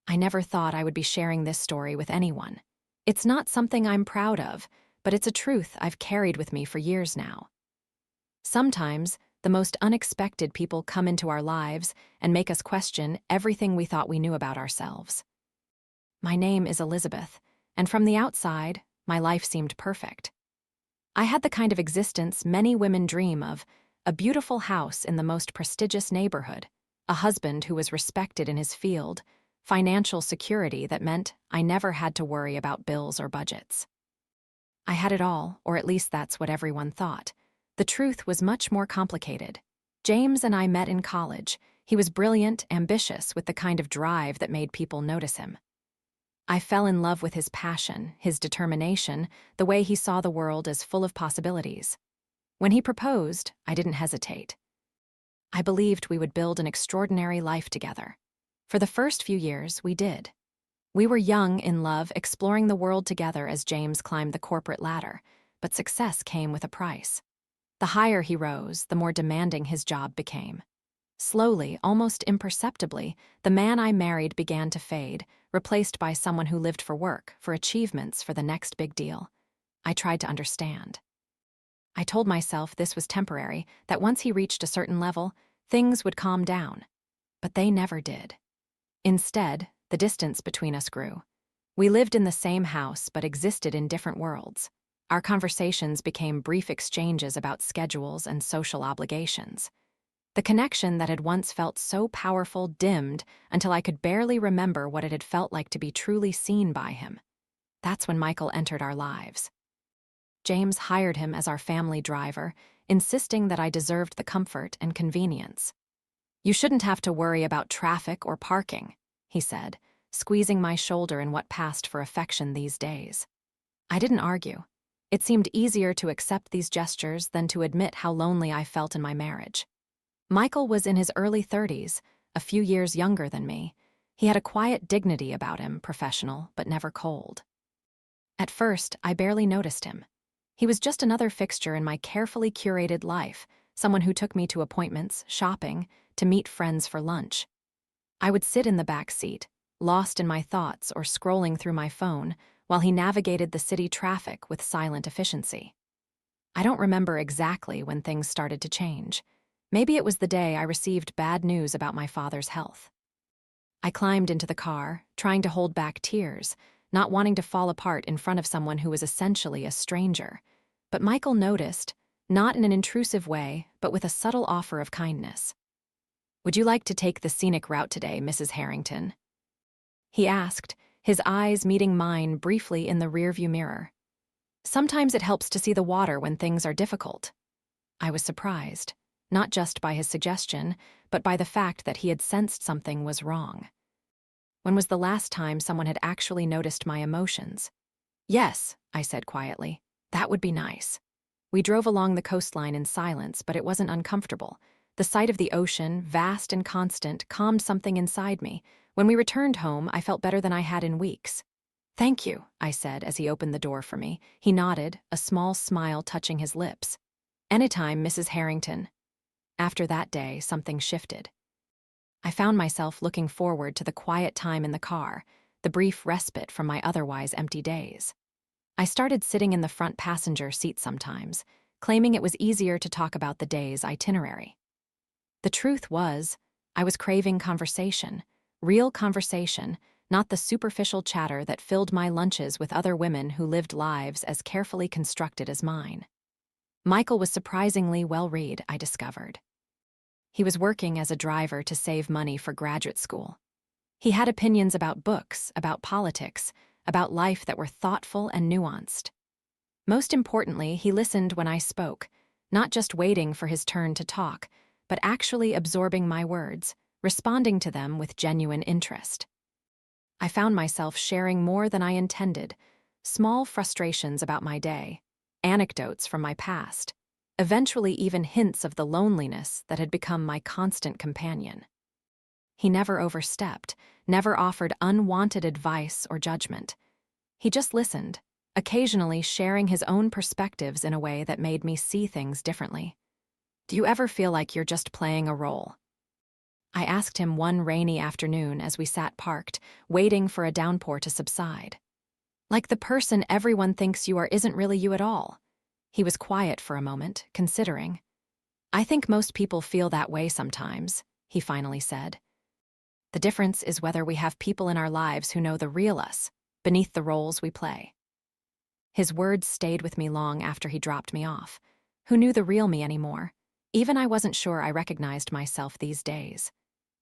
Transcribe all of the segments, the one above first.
I never thought I would be sharing this story with anyone. It's not something I'm proud of, but it's a truth I've carried with me for years now. Sometimes, the most unexpected people come into our lives and make us question everything we thought we knew about ourselves. My name is Elizabeth, and from the outside, my life seemed perfect. I had the kind of existence many women dream of: a beautiful house in the most prestigious neighborhood, a husband who was respected in his field, financial security that meant I never had to worry about bills or budgets. I had it all, or at least that's what everyone thought. The truth was much more complicated. James and I met in college. He was brilliant, ambitious, with the kind of drive that made people notice him. I fell in love with his passion, his determination, the way he saw the world as full of possibilities. When he proposed, I didn't hesitate. I believed we would build an extraordinary life together. For the first few years, we did. We were young, in love, exploring the world together as James climbed the corporate ladder, but success came with a price. The higher he rose, the more demanding his job became. Slowly, almost imperceptibly, the man I married began to fade, replaced by someone who lived for work, for achievements, for the next big deal. I tried to understand. I told myself this was temporary, that once he reached a certain level, things would calm down. But they never did. Instead, the distance between us grew. We lived in the same house but existed in different worlds. Our conversations became brief exchanges about schedules and social obligations. The connection that had once felt so powerful dimmed until I could barely remember what it had felt like to be truly seen by him. That's when Michael entered our lives. James hired him as our family driver, insisting that I deserved the comfort and convenience. "You shouldn't have to worry about traffic or parking," he said, squeezing my shoulder in what passed for affection these days. I didn't argue. It seemed easier to accept these gestures than to admit how lonely I felt in my marriage. Michael was in his early 30s, a few years younger than me. He had a quiet dignity about him, professional, but never cold. At first, I barely noticed him. He was just another fixture in my carefully curated life, someone who took me to appointments, shopping, to meet friends for lunch. I would sit in the back seat, lost in my thoughts or scrolling through my phone, while he navigated the city traffic with silent efficiency. I don't remember exactly when things started to change. Maybe it was the day I received bad news about my father's health. I climbed into the car, trying to hold back tears, not wanting to fall apart in front of someone who was essentially a stranger. But Michael noticed, not in an intrusive way, but with a subtle offer of kindness. "Would you like to take the scenic route today, Mrs. Harrington?" he asked, his eyes meeting mine briefly in the rearview mirror. "Sometimes it helps to see the water when things are difficult." I was surprised, not just by his suggestion, but by the fact that he had sensed something was wrong. When was the last time someone had actually noticed my emotions? "Yes," I said quietly. "That would be nice." We drove along the coastline in silence, but it wasn't uncomfortable. The sight of the ocean, vast and constant, calmed something inside me. When we returned home, I felt better than I had in weeks. "Thank you," I said as he opened the door for me. He nodded, a small smile touching his lips. "Anytime, Mrs. Harrington." After that day, something shifted. I found myself looking forward to the quiet time in the car, the brief respite from my otherwise empty days. I started sitting in the front passenger seat sometimes, claiming it was easier to talk about the day's itinerary. The truth was, I was craving conversation, real conversation, not the superficial chatter that filled my lunches with other women who lived lives as carefully constructed as mine. Michael was surprisingly well-read, I discovered. He was working as a driver to save money for graduate school. He had opinions about books, about politics, about life that were thoughtful and nuanced. Most importantly, he listened when I spoke, not just waiting for his turn to talk, but actually absorbing my words, responding to them with genuine interest. I found myself sharing more than I intended, small frustrations about my day, anecdotes from my past, eventually even hints of the loneliness that had become my constant companion. He never overstepped, never offered unwanted advice or judgment. He just listened, occasionally sharing his own perspectives in a way that made me see things differently. "Do you ever feel like you're just playing a role?" I asked him one rainy afternoon as we sat parked, waiting for a downpour to subside. Like the person everyone thinks you are isn't really you at all. He was quiet for a moment, considering. I think most people feel that way sometimes, he finally said. The difference is whether we have people in our lives who know the real us, beneath the roles we play. His words stayed with me long after he dropped me off. Who knew the real me anymore? Even I wasn't sure I recognized myself these days.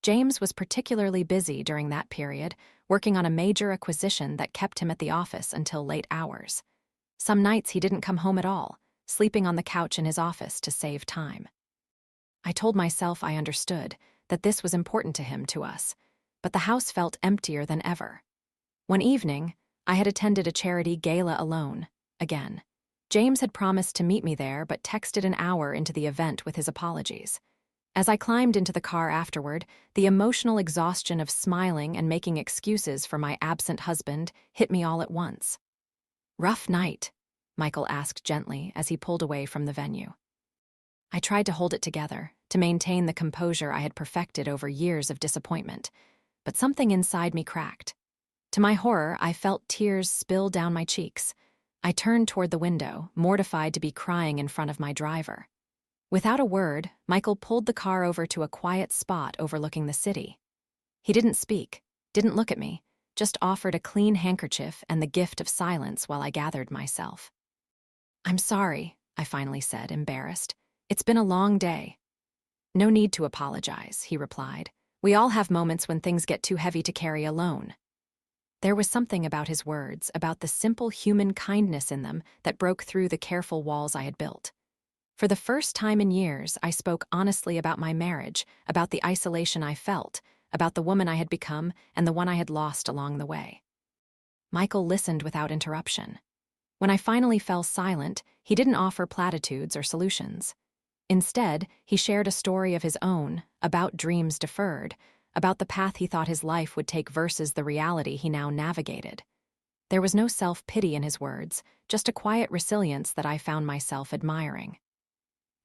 James was particularly busy during that period, working on a major acquisition that kept him at the office until late hours. Some nights he didn't come home at all, sleeping on the couch in his office to save time. I told myself I understood, that this was important to us, but the house felt emptier than ever. One evening, I had attended a charity gala alone, again. James had promised to meet me there but texted an hour into the event with his apologies. As I climbed into the car afterward, the emotional exhaustion of smiling and making excuses for my absent husband hit me all at once. "Rough night?" Michael asked gently as he pulled away from the venue. I tried to hold it together, to maintain the composure I had perfected over years of disappointment, but something inside me cracked. To my horror, I felt tears spill down my cheeks. I turned toward the window, mortified to be crying in front of my driver. Without a word, Michael pulled the car over to a quiet spot overlooking the city. He didn't speak, didn't look at me, just offered a clean handkerchief and the gift of silence while I gathered myself. "I'm sorry," I finally said, embarrassed. "It's been a long day." "No need to apologize," he replied. "We all have moments when things get too heavy to carry alone." There was something about his words, about the simple human kindness in them, that broke through the careful walls I had built. For the first time in years, I spoke honestly about my marriage, about the isolation I felt, about the woman I had become and the one I had lost along the way. Michael listened without interruption. When I finally fell silent, he didn't offer platitudes or solutions. Instead, he shared a story of his own, about dreams deferred, about the path he thought his life would take versus the reality he now navigated. There was no self-pity in his words, just a quiet resilience that I found myself admiring.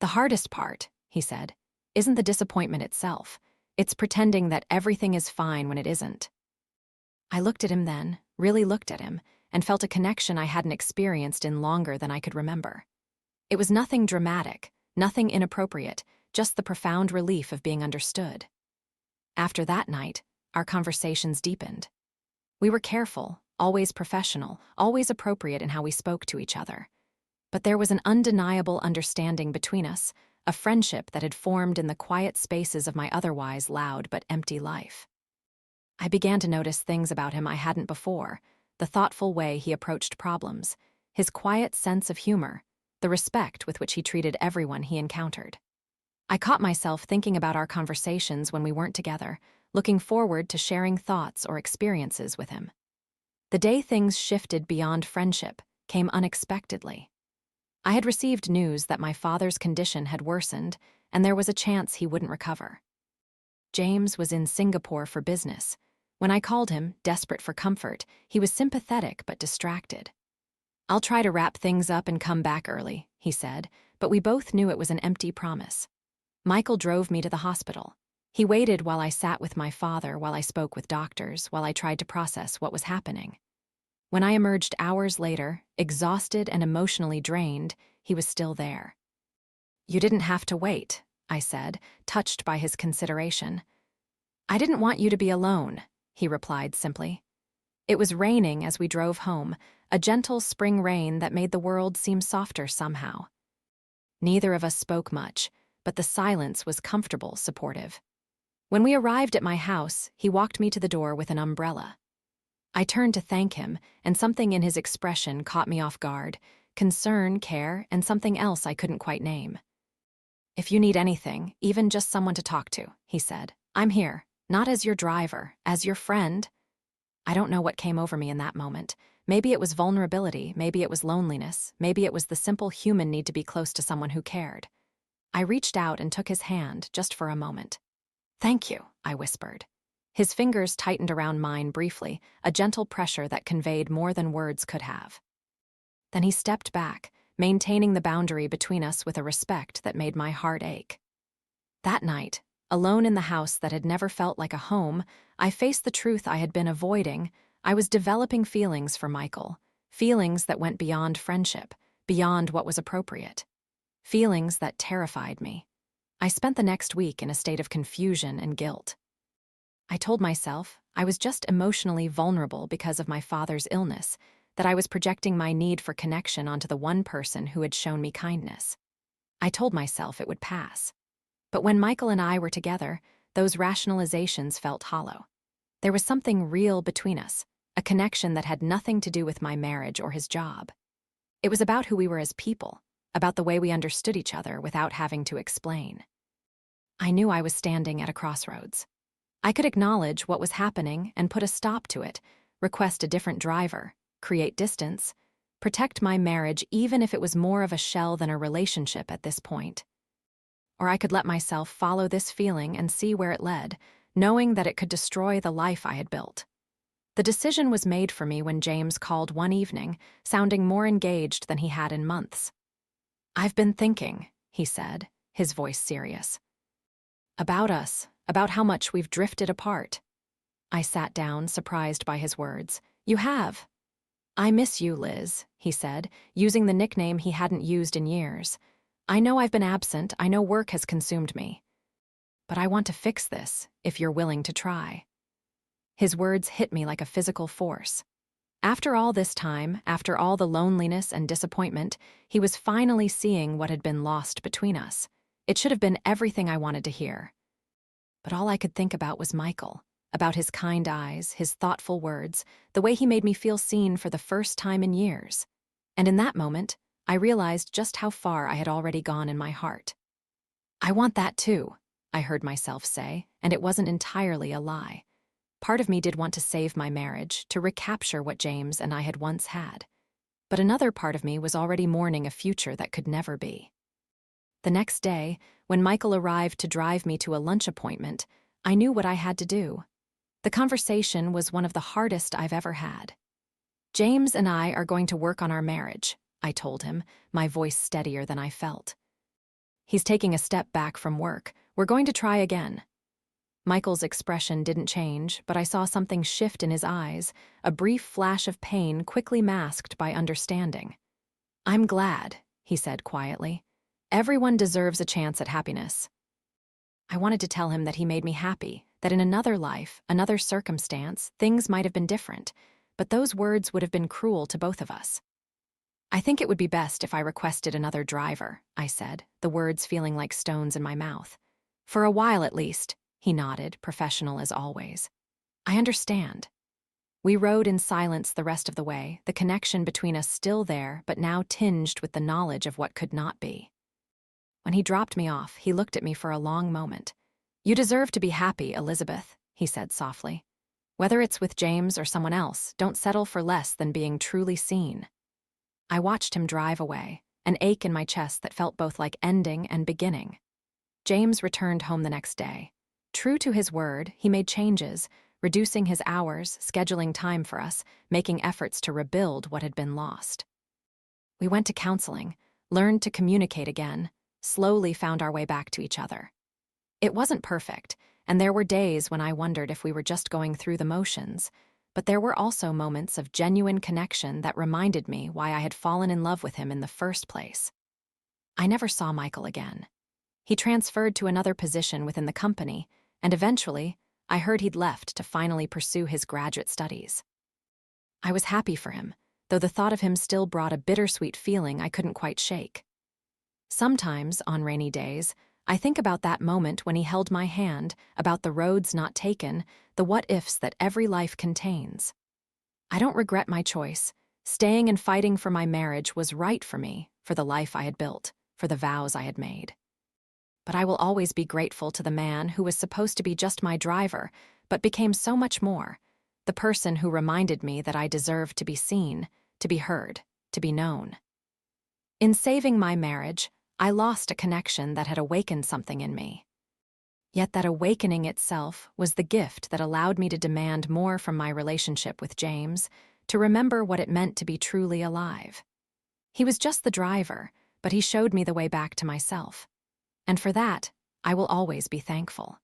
"The hardest part," he said, "isn't the disappointment itself. It's pretending that everything is fine when it isn't." I looked at him then, really looked at him, and felt a connection I hadn't experienced in longer than I could remember. It was nothing dramatic, nothing inappropriate, just the profound relief of being understood. After that night, our conversations deepened. We were careful, always professional, always appropriate in how we spoke to each other. But there was an undeniable understanding between us, a friendship that had formed in the quiet spaces of my otherwise loud but empty life. I began to notice things about him I hadn't before, the thoughtful way he approached problems, his quiet sense of humor, the respect with which he treated everyone he encountered. I caught myself thinking about our conversations when we weren't together, looking forward to sharing thoughts or experiences with him. The day things shifted beyond friendship came unexpectedly. I had received news that my father's condition had worsened, and there was a chance he wouldn't recover. James was in Singapore for business. When I called him, desperate for comfort, he was sympathetic but distracted. "I'll try to wrap things up and come back early," he said, but we both knew it was an empty promise. Michael drove me to the hospital. He waited while I sat with my father, while I spoke with doctors, while I tried to process what was happening. When I emerged hours later, exhausted and emotionally drained, he was still there. "You didn't have to wait," I said, touched by his consideration. "I didn't want you to be alone," he replied simply. It was raining as we drove home, a gentle spring rain that made the world seem softer somehow. Neither of us spoke much, but the silence was comfortable, supportive. When we arrived at my house, he walked me to the door with an umbrella. I turned to thank him, and something in his expression caught me off guard, concern, care, and something else I couldn't quite name. "If you need anything, even just someone to talk to," he said, "I'm here, not as your driver, as your friend." I don't know what came over me in that moment. Maybe it was vulnerability, maybe it was loneliness, maybe it was the simple human need to be close to someone who cared. I reached out and took his hand, just for a moment. "Thank you," I whispered. His fingers tightened around mine briefly, a gentle pressure that conveyed more than words could have. Then he stepped back, maintaining the boundary between us with a respect that made my heart ache. That night, Alone in the house that had never felt like a home, I faced the truth I had been avoiding. I was developing feelings for Michael, feelings that went beyond friendship, beyond what was appropriate, feelings that terrified me. I spent the next week in a state of confusion and guilt. I told myself I was just emotionally vulnerable because of my father's illness, that I was projecting my need for connection onto the one person who had shown me kindness. I told myself it would pass. But when Michael and I were together, those rationalizations felt hollow. There was something real between us, a connection that had nothing to do with my marriage or his job. It was about who we were as people, about the way we understood each other without having to explain. I knew I was standing at a crossroads. I could acknowledge what was happening and put a stop to it, request a different driver, create distance, protect my marriage even if it was more of a shell than a relationship at this point. Or I could let myself follow this feeling and see where it led, knowing that it could destroy the life I had built. The decision was made for me when James called one evening, sounding more engaged than he had in months. "I've been thinking," he said, his voice serious. "About us, about how much we've drifted apart." I sat down, surprised by his words. "You have." "I miss you, Liz," he said, using the nickname he hadn't used in years. "I know I've been absent, I know work has consumed me. But I want to fix this, if you're willing to try." His words hit me like a physical force. After all this time, after all the loneliness and disappointment, he was finally seeing what had been lost between us. It should have been everything I wanted to hear. But all I could think about was Michael, about his kind eyes, his thoughtful words, the way he made me feel seen for the first time in years. And in that moment, I realized just how far I had already gone in my heart. "I want that too," I heard myself say, and it wasn't entirely a lie. Part of me did want to save my marriage, to recapture what James and I had once had. But another part of me was already mourning a future that could never be. The next day, when Michael arrived to drive me to a lunch appointment, I knew what I had to do. The conversation was one of the hardest I've ever had. "James and I are going to work on our marriage," I told him, my voice steadier than I felt. "He's taking a step back from work. We're going to try again." Michael's expression didn't change, but I saw something shift in his eyes, a brief flash of pain quickly masked by understanding. "I'm glad," he said quietly. "Everyone deserves a chance at happiness." I wanted to tell him that he made me happy, that in another life, another circumstance, things might have been different, but those words would have been cruel to both of us. "I think it would be best if I requested another driver," I said, the words feeling like stones in my mouth. "For a while at least," he nodded, professional as always. "I understand." We rode in silence the rest of the way, the connection between us still there, but now tinged with the knowledge of what could not be. When he dropped me off, he looked at me for a long moment. "You deserve to be happy, Elizabeth," he said softly. "Whether it's with James or someone else, don't settle for less than being truly seen." I watched him drive away, an ache in my chest that felt both like ending and beginning. James returned home the next day. True to his word, he made changes, reducing his hours, scheduling time for us, making efforts to rebuild what had been lost. We went to counseling, learned to communicate again, slowly found our way back to each other. It wasn't perfect, and there were days when I wondered if we were just going through the motions, but there were also moments of genuine connection that reminded me why I had fallen in love with him in the first place. I never saw Michael again. He transferred to another position within the company, and eventually, I heard he'd left to finally pursue his graduate studies. I was happy for him, though the thought of him still brought a bittersweet feeling I couldn't quite shake. Sometimes, on rainy days, I think about that moment when he held my hand, about the roads not taken, the what-ifs that every life contains. I don't regret my choice. Staying and fighting for my marriage was right for me, for the life I had built, for the vows I had made. But I will always be grateful to the man who was supposed to be just my driver, but became so much more, the person who reminded me that I deserved to be seen, to be heard, to be known. In saving my marriage, I lost a connection that had awakened something in me. Yet that awakening itself was the gift that allowed me to demand more from my relationship with James, to remember what it meant to be truly alive. He was just the driver, but he showed me the way back to myself. And for that, I will always be thankful.